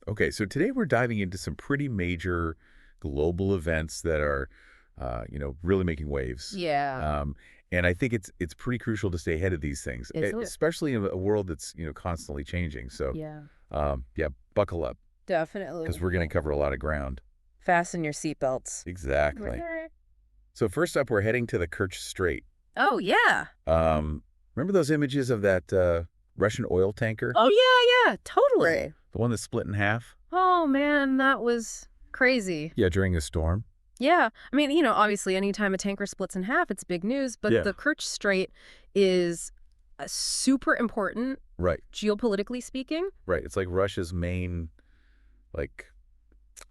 Okay, so today we're diving into some pretty major global events that are, really making waves. Yeah. And I think it's pretty crucial to stay ahead of these things, Is it? especially in a world that's, constantly changing. So, Yeah. yeah, buckle up because Definitely. we're going to cover a lot of ground. Fasten your seatbelts. Exactly. So first up, we're heading to the Kerch Strait. Oh, yeah. Remember those images of that Russian oil tanker? Oh, yeah, totally. The one that split in half? Oh, man, that was crazy. Yeah, during a storm. Yeah. I mean, obviously, anytime a tanker splits in half, it's big news. But Yeah. the Kerch Strait is super important, Right. geopolitically speaking. Right. It's like Russia's main, I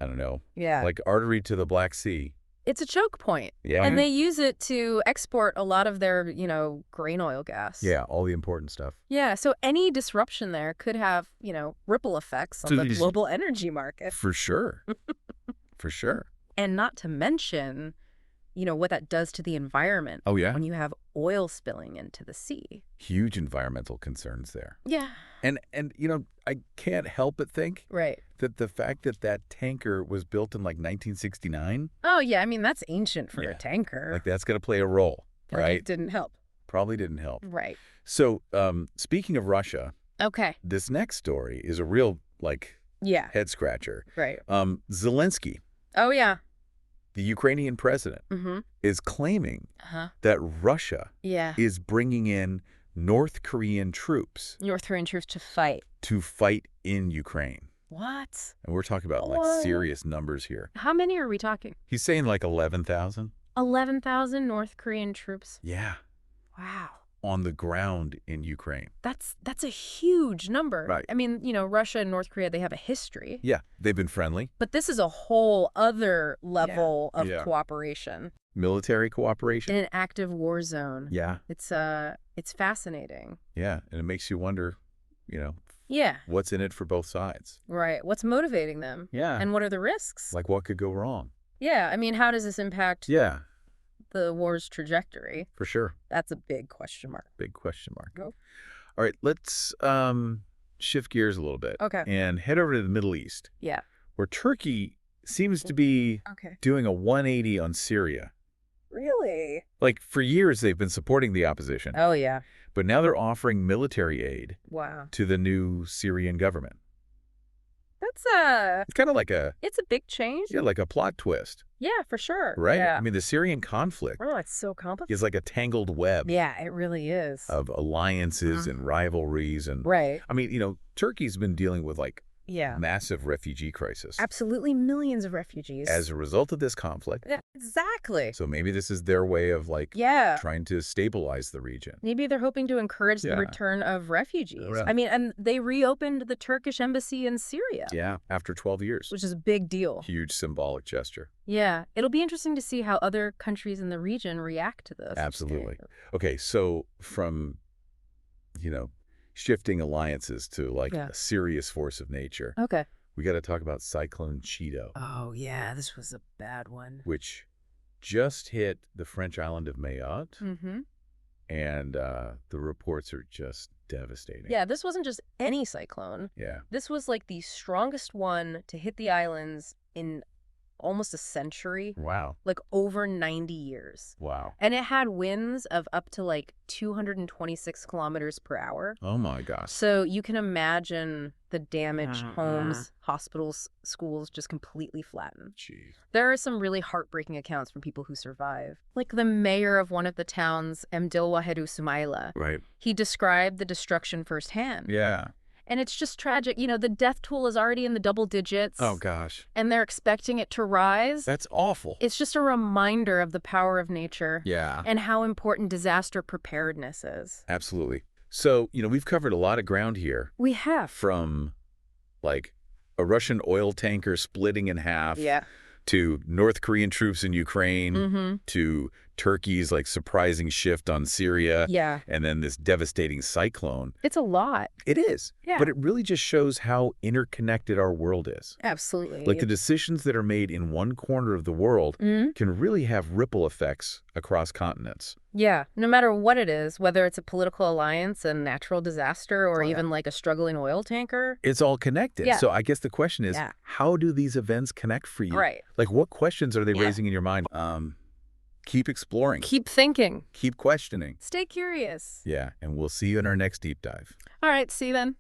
don't know, Yeah. like artery to the Black Sea. It's a choke point. Yeah. And they use it to export a lot of their, grain oil gas. Yeah, all the important stuff. Yeah, so any disruption there could have, ripple effects on the global energy market. For sure. For sure. And not to mention, what that does to the environment. Oh, yeah? When you have oil spilling into the sea. Huge environmental concerns there. Yeah. And I can't help but think Right. that the fact that that tanker was built in 1969, Oh, yeah, I mean, that's ancient for a tanker. that's going to play a role, Like, right? it didn't help. Probably didn't help. Right. So, speaking of Russia, Okay. this next story is a real, Yeah. head scratcher. Right. Zelensky, Oh, yeah. the Ukrainian president, Mm-hmm. is claiming Uh-huh. that Russia Yeah. is bringing in North Korean troops North Korean troops to fight. to fight in Ukraine. What? And we're talking about What? serious numbers here. How many are we talking? He's saying 11,000. 11,000 North Korean troops. Yeah. Wow. On the ground in Ukraine. That's a huge number. Right. I mean, Russia and North Korea, they have a history. Yeah, they've been friendly. But this is a whole other level of Yeah. cooperation Military cooperation. in an active war zone. Yeah. It's fascinating. Yeah, and it makes you wonder, Yeah. what's in it for both sides. Right. What's motivating them? Yeah. And what are the risks? Like what could go wrong? Yeah. I mean, how does this impact Yeah, the war's trajectory? for sure. That's a big question mark. Big question mark. Go. All right, let's shift gears a little bit. Okay. And head over to the Middle East, Yeah. where Turkey seems to be Okay. doing a 180 on Syria. Really? For years, they've been supporting the opposition, Oh, yeah. but now they're offering military aid Wow. to the new Syrian government. That's It's kind of like a big change. like a plot twist, Yeah, for sure. right? Yeah. I mean, the Syrian conflict Oh, it's so complicated. is like a tangled web Yeah, it really is. of alliances and rivalries. And Right. I mean, Turkey's been dealing with Yeah. massive refugee crisis Absolutely millions of refugees. as a result of this conflict. Yeah, exactly. So maybe this is their way of Yeah. trying to stabilize the region. Maybe they're hoping to encourage Yeah. the return of refugees. Yeah. I mean, and they reopened the Turkish embassy in Syria, Yeah, after 12 years. which is a big deal. Huge symbolic gesture. Yeah. It'll be interesting to see how other countries in the region react to this. Absolutely. Okay, so from, shifting alliances to Yeah. a serious force of nature, Okay. we got to talk about Cyclone Chido, Oh, yeah. This was a bad one. which just hit the French island of Mayotte, Mm-hmm. and the reports are just devastating. Yeah, this wasn't just any cyclone. Yeah. This was like the strongest one to hit the islands in almost a century, Wow. like over 90 years. Wow. And it had winds of up to 226 kilometers per hour. Oh, my gosh. So you can imagine the damage, Uh-huh. homes, hospitals, schools just completely flattened. Jeez. There are some really heartbreaking accounts from people who survive. Like the mayor of one of the towns, Mdilwahedu Sumaila, Right. he described the destruction firsthand. Yeah. And it's just tragic. The death toll is already in the double digits. Oh, gosh. And they're expecting it to rise. That's awful. It's just a reminder of the power of nature Yeah. and how important disaster preparedness is. Absolutely. So, we've covered a lot of ground here, We have. from a Russian oil tanker splitting in half Yeah. to North Korean troops in Ukraine Mm-hmm. to Turkey's like surprising shift on Syria, Yeah. and then this devastating cyclone. It's a lot. It is. Yeah. But it really just shows how interconnected our world is. Absolutely. Like the decisions that are made in one corner of the world can really have ripple effects across continents. Yeah. No matter what it is, whether it's a political alliance, a natural disaster, or even like a struggling oil tanker. It's all connected. Yeah. So I guess the question is, how do these events connect for you? Right. Like what questions are they raising in your mind? Keep exploring. Keep thinking. Keep questioning. Stay curious. Yeah, and we'll see you in our next deep dive. All right. See you then.